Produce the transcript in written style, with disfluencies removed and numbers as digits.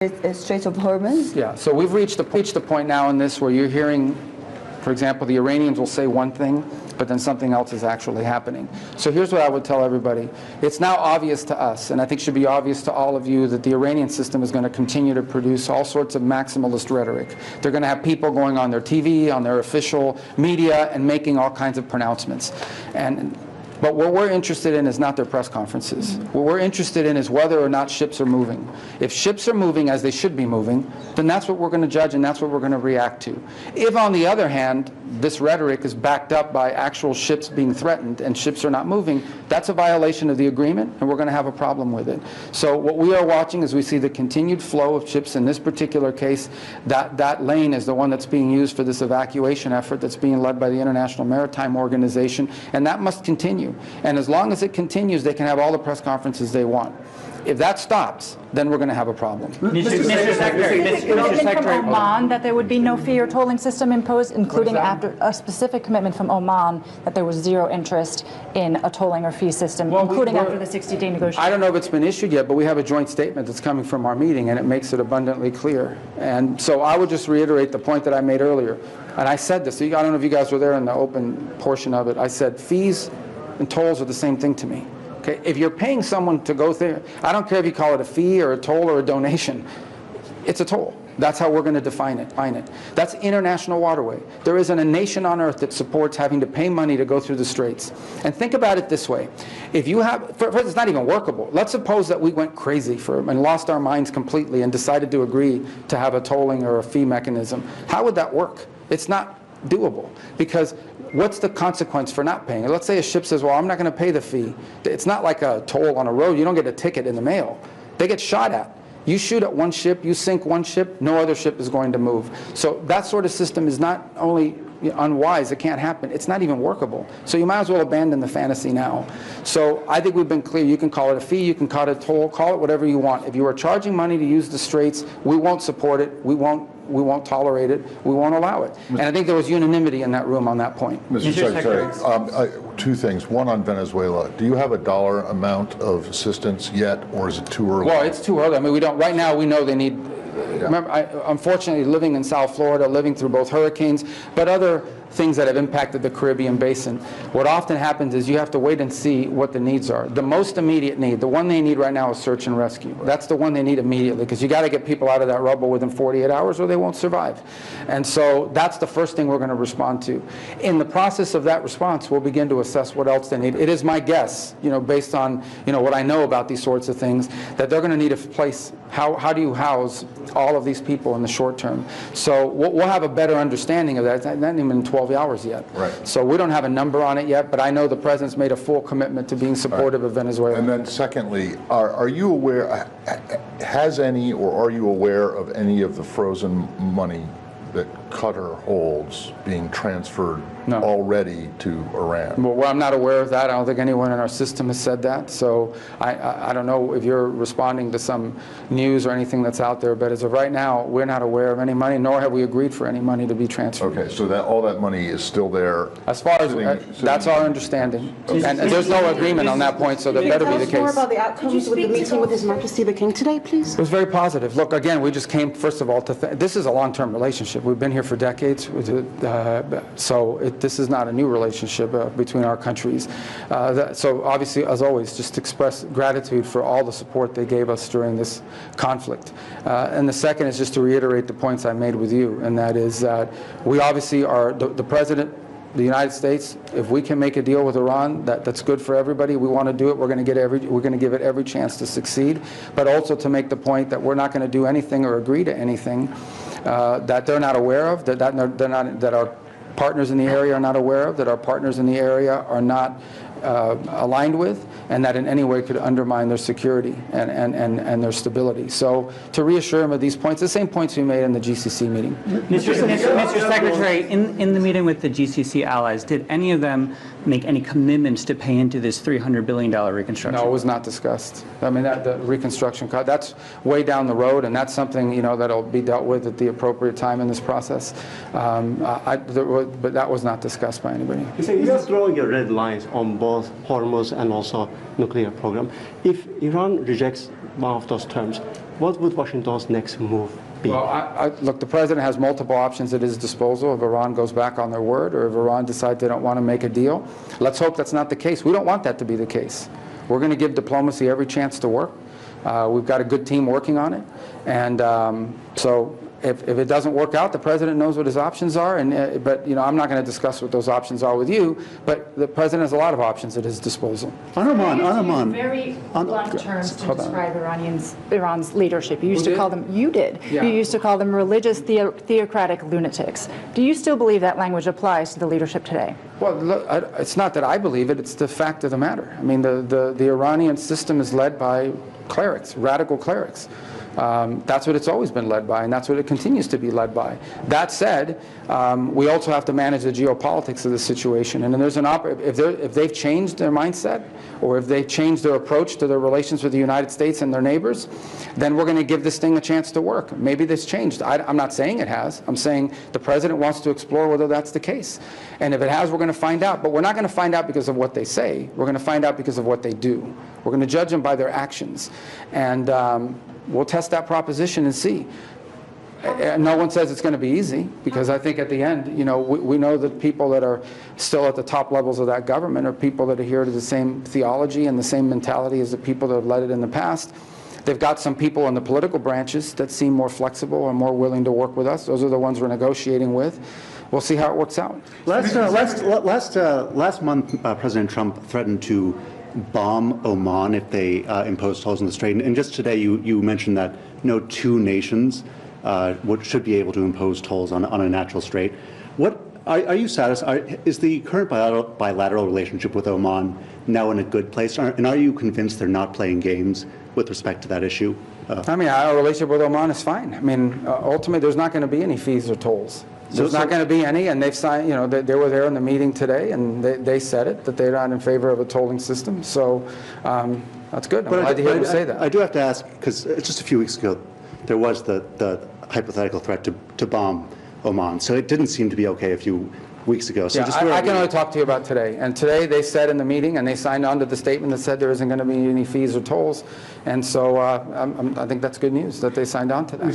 Strait of Hormuz? Yeah, so we've reached the point now in this where you're hearing, for example, the Iranians will say one thing, but then something else is actually happening. So here's what I would tell everybody. It's now obvious to us, and I think should be obvious to all of you, that the Iranian system is going to continue to produce all sorts of maximalist rhetoric. They're going to have people going on their TV, on their official media, and making all kinds of pronouncements. But what we're interested in is not their press conferences. What we're interested in is whether or not ships are moving. If ships are moving as they should be moving, then that's what we're going to judge and that's what we're going to react to. If, on the other hand, this rhetoric is backed up by actual ships being threatened and ships are not moving, that's a violation of the agreement and we're going to have a problem with it. So what we are watching is we see the continued flow of ships. In this particular case, that lane is the one that's being used for this evacuation effort that's being led by the International Maritime Organization, and that must continue. And as long as it continues, they can have all the press conferences they want. If that stops, then we're going to have a problem. Mr. Secretary, from Oman that there would be no fee or tolling system imposed, including after a specific commitment from Oman that there was zero interest in a tolling or fee system, including after the 60-day negotiation. I don't know if it's been issued yet, but we have a joint statement that's coming from our meeting, and it makes it abundantly clear. And so I would just reiterate the point that I made earlier. And I said this, I don't know if you guys were there in the open portion of it. I said fees and tolls are the same thing to me. Okay? If you're paying someone to go there, I don't care if you call it a fee or a toll or a donation, it's a toll. That's how we're going to define it. That's international waterway. There isn't a nation on earth that supports having to pay money to go through the straits. And think about it this way. If you have, first, it's not even workable. Let's suppose that we went crazy and lost our minds completely and decided to agree to have a tolling or a fee mechanism. How would that work? It's not doable, because what's the consequence for not paying? Let's say a ship says, well, I'm not going to pay the fee. It's not like a toll on a road. You don't get a ticket in the mail. They get shot at. You shoot at one ship, you sink one ship, no other ship is going to move. So that sort of system is not only unwise, it can't happen, it's not even workable. So you might as well abandon the fantasy now. So I think we've been clear. You can call it a fee, you can call it a toll, call it whatever you want. If you are charging money to use the straits, we won't support it, we won't tolerate it, we won't allow it. And I think there was unanimity in that room on that point. Mr. Secretary, two things. One on Venezuela. Do you have a dollar amount of assistance yet, or is it too early? Well, it's too early. I mean, we don't, right now we know they need, remember, unfortunately living in South Florida, living through both hurricanes, but other things that have impacted the Caribbean basin, what often happens is you have to wait and see what the needs are. The most immediate need, the one they need right now is search and rescue. That's the one they need immediately, because you got to get people out of that rubble within 48 hours or they won't survive. And so that's the first thing we're going to respond to. In the process of that response, we'll begin to assess what else they need. It is my guess, based on what I know about these sorts of things, that they're going to need a place. How do you house all of these people in the short term? So we'll have a better understanding of that. It's not even 12 hours yet. Right. So we don't have a number on it yet, but I know the President's made a full commitment to being supportive of Venezuela. And then secondly, are you aware, has any or are you aware of any of the frozen money that Qatar holds being transferred already to Iran? Well, I'm not aware of that. I don't think anyone in our system has said that. So I don't know if you're responding to some news or anything that's out there, but as of right now, we're not aware of any money, nor have we agreed for any money to be transferred. Okay, so that all that money is still there? As far as, that's our understanding. Okay. And there's no agreement on that point, so that better be the case. Can you tell us more about the outcomes with the meeting with His Majesty the King today, please? It was very positive. Look, again, we just came, first of all, this is a long-term relationship. We've been here for decades, so this is not a new relationship between our countries. So obviously, as always, just express gratitude for all the support they gave us during this conflict. And the second is just to reiterate the points I made with you, and that is that we obviously are, the President, the United States, if we can make a deal with Iran that's good for everybody, we want to do it. We're going to give it every chance to succeed, but also to make the point that we're not going to do anything or agree to anything that they're not aware of, that our partners in the area are not aware of, that our partners in the area are not aligned with, and that in any way could undermine their security and their stability. So to reassure them of these points, the same points we made in the GCC meeting. Mr. Secretary, in the meeting with the GCC allies, did any of them make any commitments to pay into this $300 billion reconstruction? No, it was not discussed. I mean, the reconstruction, that's way down the road, and that's something that'll be dealt with at the appropriate time in this process. But that was not discussed by anybody. You're drawing your red lines on both Hormuz and also nuclear program. If Iran rejects one of those terms, what would Washington's next move be? Well, look, the president has multiple options at his disposal if Iran goes back on their word or if Iran decides they don't want to make a deal. Let's hope that's not the case. We don't want that to be the case. We're going to give diplomacy every chance to work. We've got a good team working on it. And so if it doesn't work out, the president knows what his options are. But I'm not going to discuss what those options are with you. But the president has a lot of options at his disposal. On Oman. Very blunt terms to describe Iran's leadership. You used to call them, you did. Yeah. You used to call them religious theocratic lunatics. Do you still believe that language applies to the leadership today? Well, look, it's not that I believe it, it's the fact of the matter. I mean, the Iranian system is led by clerics, radical clerics. That's what it's always been led by, and that's what it continues to be led by. That said, we also have to manage the geopolitics of the situation. And then there's if they've changed their mindset, or if they've changed their approach to their relations with the United States and their neighbors, then we're going to give this thing a chance to work. Maybe this changed. I'm not saying it has. I'm saying the president wants to explore whether that's the case. And if it has, we're going to find out. But we're not going to find out because of what they say. We're going to find out because of what they do. We're going to judge them by their actions. And we'll test that proposition and see. No one says it's going to be easy, because I think at the end, we know that people that are still at the top levels of that government are people that adhere to the same theology and the same mentality as the people that have led it in the past. They've got some people in the political branches that seem more flexible and more willing to work with us. Those are the ones we're negotiating with. We'll see how it works out. Last month, President Trump threatened to bomb Oman if they impose tolls on the Strait. And just today, you mentioned that two nations should be able to impose tolls on a natural strait. Are you satisfied? Is the current bilateral relationship with Oman now in a good place? And are you convinced they're not playing games with respect to that issue? I mean, our relationship with Oman is fine. I mean, ultimately, there's not going to be any fees or tolls. There's not going to be any, and they've signed, they were there in the meeting today, and they said it, that they're not in favor of a tolling system. So that's good. I'm glad to hear them say that. I do have to ask, because just a few weeks ago, there was the hypothetical threat to bomb Oman. So it didn't seem to be okay a few weeks ago. So yeah, I can only talk to you about today. And today they said in the meeting, and they signed on to the statement that said there isn't going to be any fees or tolls. And so I think that's good news that they signed on to that.